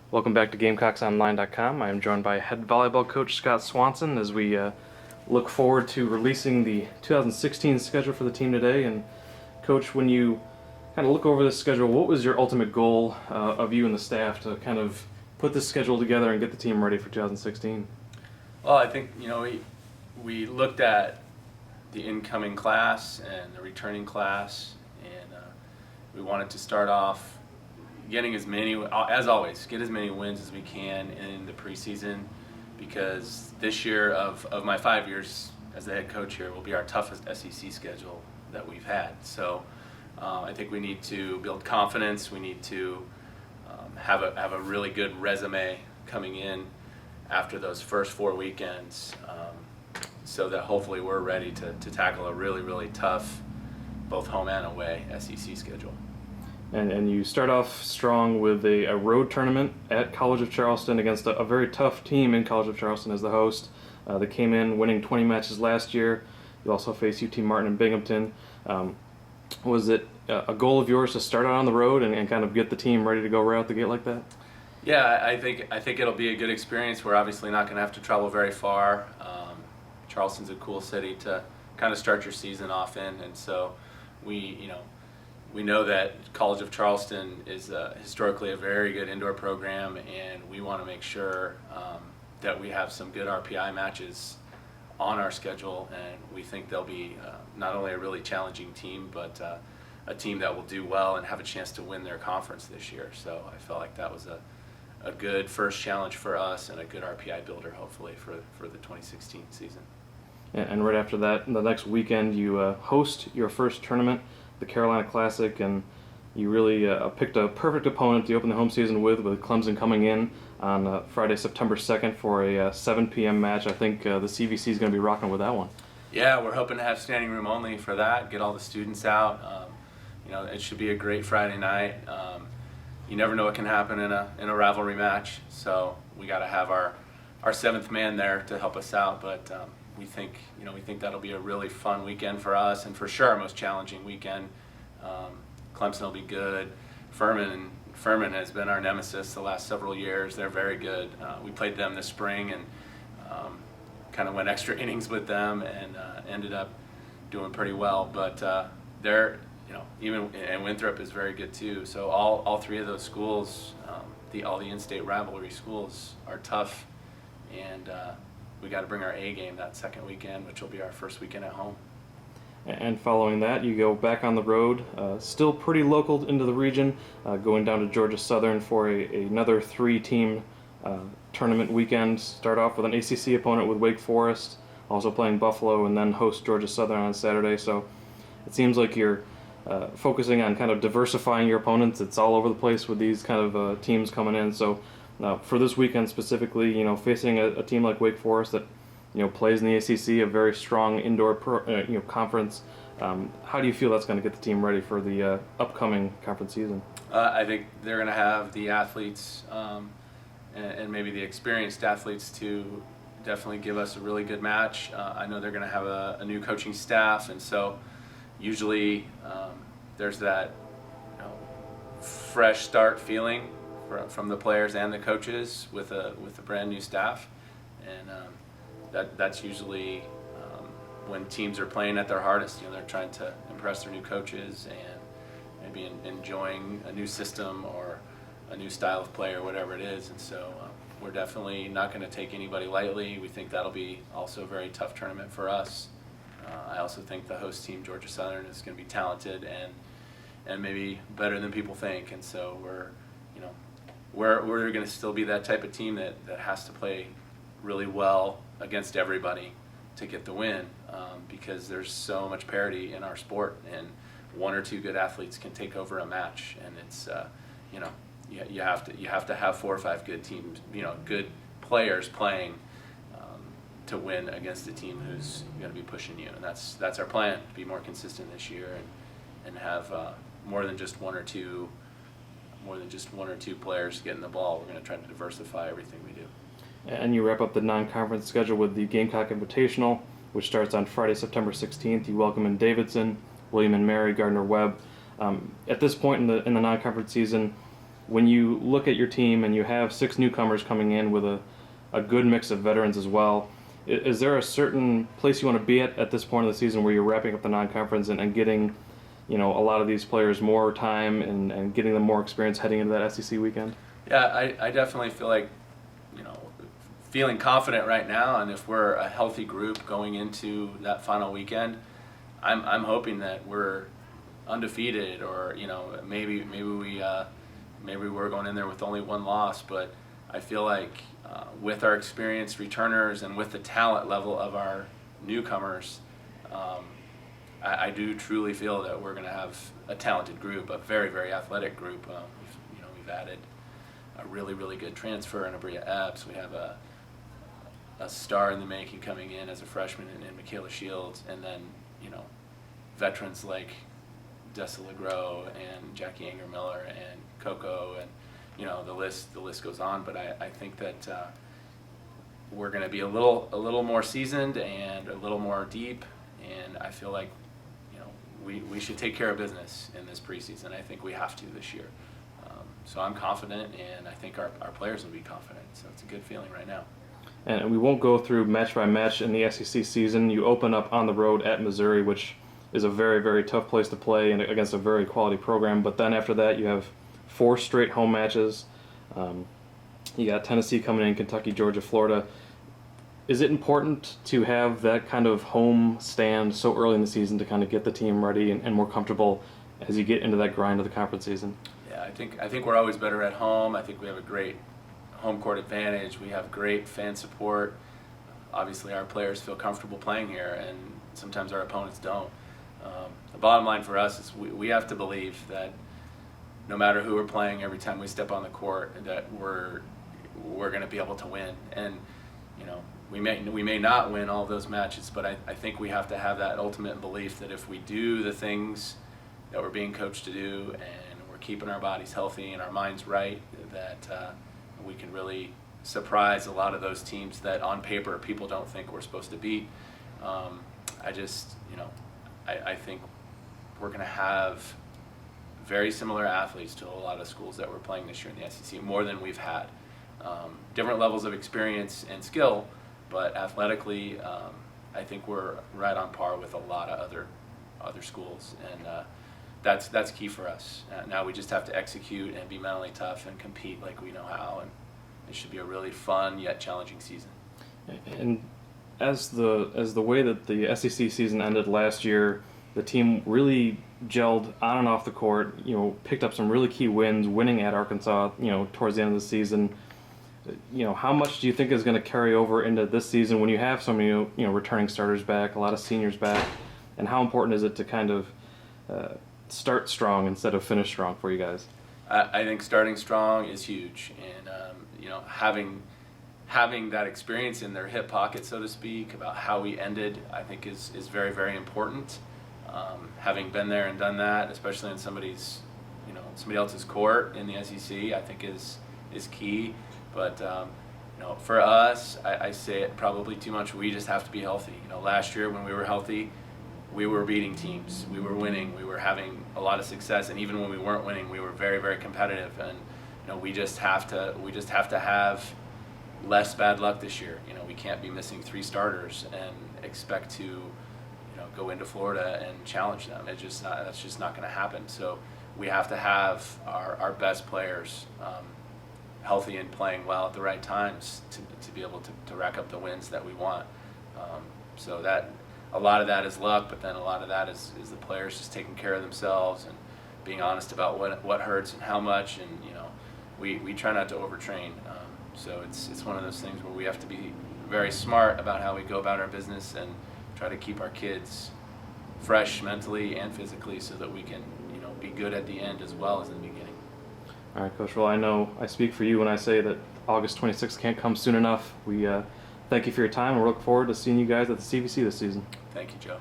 Welcome back to GamecocksOnline.com. I am joined by head volleyball coach Scott Swanson as we look forward to releasing the 2016 schedule for the team today. And Coach, when you kind of look over this schedule, what was your ultimate goal of you and the staff to kind of put this schedule together and get the team ready for 2016? Well, I think we looked at the incoming class and the returning class, and we wanted to start off getting as many, as always, get as many wins as we can in the preseason, because this year of my 5 years as the head coach here will be our toughest SEC schedule that we've had. So I think we need to build confidence. We need to have a really good resume coming in after those first 4 weekends, so that hopefully we're ready to tackle a really, really tough, both home and away SEC schedule. And you start off strong with a road tournament at College of Charleston against a very tough team in College of Charleston as the host. They came in winning 20 matches last year. You also face UT Martin and Binghamton. Was it a goal of yours to start out on the road and kind of get the team ready to go right out the gate like that? Yeah, I think it'll be a good experience. We're obviously not going to have to travel very far. Charleston's a cool city to kind of start your season off in, and so we know that College of Charleston is historically a very good indoor program, and we want to make sure that we have some good RPI matches on our schedule, and we think they'll be not only a really challenging team, but a team that will do well and have a chance to win their conference this year. So I felt like that was a good first challenge for us and a good RPI builder, hopefully, for the 2016 season. And right after that, the next weekend, you host your first tournament, the Carolina Classic, and you really picked a perfect opponent to open the home season with Clemson coming in on Friday, September 2nd for a 7 p.m. match. I think the CVC is going to be rocking with that one. Yeah, we're hoping to have standing room only for that, get all the students out. It should be a great Friday night. You never know what can happen in a rivalry match, so we got to have our seventh man there to help us out. But we think that'll be a really fun weekend for us, and for sure our most challenging weekend. Clemson will be good. Furman has been our nemesis the last several years. They're very good. We played them this spring and kind of went extra innings with them and ended up doing pretty well. But they're and Winthrop is very good too. So all three of those schools, all the in-state rivalry schools, are tough, and we got to bring our A game that second weekend, which will be our first weekend at home. And following that, you go back on the road, still pretty local into the region, going down to Georgia Southern for another 3-team tournament weekend. Start off with an ACC opponent with Wake Forest, also playing Buffalo, and then host Georgia Southern on Saturday. So it seems like you're focusing on kind of diversifying your opponents. It's all over the place with these kind of teams coming in. So for this weekend specifically, facing a team like Wake Forest that plays in the ACC, a very strong indoor conference. How do you feel that's going to get the team ready for the upcoming conference season? I think they're going to have the athletes and maybe the experienced athletes to definitely give us a really good match. I know they're going to have a new coaching staff, and so usually there's that fresh start feeling from the players and the coaches with a brand new staff, and that's usually when teams are playing at their hardest. They're trying to impress their new coaches and maybe enjoying a new system or a new style of play or whatever it is. And so we're definitely not going to take anybody lightly. We think that'll be also a very tough tournament for us. I also think the host team, Georgia Southern, is going to be talented and maybe better than people think. And so we're going to still be that type of team that has to play really well against everybody to get the win, because there's so much parity in our sport, and 1 or 2 good athletes can take over a match, and it's you have to have 4 or 5 good teams, good players playing to win against a team who's going to be pushing you, and that's our plan, to be more consistent this year and have more than just one or two players getting the ball. We're going to try to diversify everything we do. And you wrap up the non-conference schedule with the Gamecock Invitational, which starts on Friday, September 16th. You welcome in Davidson, William and Mary, Gardner-Webb. At this point in the non-conference season, when you look at your team and you have 6 newcomers coming in with a good mix of veterans as well, is there a certain place you want to be at this point of the season where you're wrapping up the non-conference and getting, a lot of these players more time and getting them more experience heading into that SEC weekend? Yeah, I definitely feel like, feeling confident right now, and if we're a healthy group going into that final weekend, I'm hoping that we're undefeated, or maybe we're going in there with only 1 loss, but I feel like with our experienced returners and with the talent level of our newcomers, I do truly feel that we're going to have a talented group, a very, very athletic group. We've added a really, really good transfer in Abria Epps. We have a star in the making coming in as a freshman in Michaela Shields, and then veterans like Dessa Legros and Jackie Anger Miller and Coco, and the list goes on. But I think that we're going to be a little more seasoned and a little more deep, and I feel like we should take care of business in this preseason. I think we have to this year. So I'm confident, and I think our players will be confident. So it's a good feeling right now. And we won't go through match by match in the SEC season. You open up on the road at Missouri, which is a very, very tough place to play and against a very quality program. But then after that, you have 4 straight home matches. You got Tennessee coming in, Kentucky, Georgia, Florida. Is it important to have that kind of home stand so early in the season to kind of get the team ready and more comfortable as you get into that grind of the conference season? Yeah, I think we're always better at home. I think we have a great home court advantage. We have great fan support. Obviously, our players feel comfortable playing here, and sometimes our opponents don't. The bottom line for us is we have to believe that no matter who we're playing, every time we step on the court, that we're going to be able to win. And we may not win all those matches, but I think we have to have that ultimate belief that if we do the things that we're being coached to do, and we're keeping our bodies healthy and our minds right, that we can really surprise a lot of those teams that on paper people don't think we're supposed to beat. I think we're going to have very similar athletes to a lot of schools that we're playing this year in the SEC, more than we've had. Different levels of experience and skill, but athletically, I think we're right on par with a lot of other schools, and that's key for us. Now we just have to execute and be mentally tough and compete like we know how, and it should be a really fun yet challenging season. And as the way that the SEC season ended last year, the team really gelled on and off the court. Picked up some really key wins, winning at Arkansas. Towards the end of the season. How much do you think is going to carry over into this season when you have so many returning starters back, a lot of seniors back, and how important is it to kind of start strong instead of finish strong for you guys? I think starting strong is huge, and having that experience in their hip pocket, so to speak, about how we ended, I think is very, very important. Having been there and done that, especially in somebody else's court in the SEC, I think is key. But for us, I say it probably too much. We just have to be healthy. Last year when we were healthy, we were beating teams. We were winning. We were having a lot of success, and even when we weren't winning, we were very, very competitive. And we just have to have less bad luck this year. We can't be missing 3 starters and expect to go into Florida and challenge them. That's just not going to happen. So we have to have our best players healthy and playing well at the right times to be able to rack up the wins that we want. So that a lot of that is luck, but then a lot of that is the players just taking care of themselves and being honest about what hurts and how much. And we try not to overtrain. So it's one of those things where we have to be very smart about how we go about our business and try to keep our kids fresh mentally and physically so that we can be good at the end as well as in the beginning. All right, Coach. Well, I know I speak for you when I say that August 26th can't come soon enough. We thank you for your time, and we're looking forward to seeing you guys at the CVC this season. Thank you, Joe.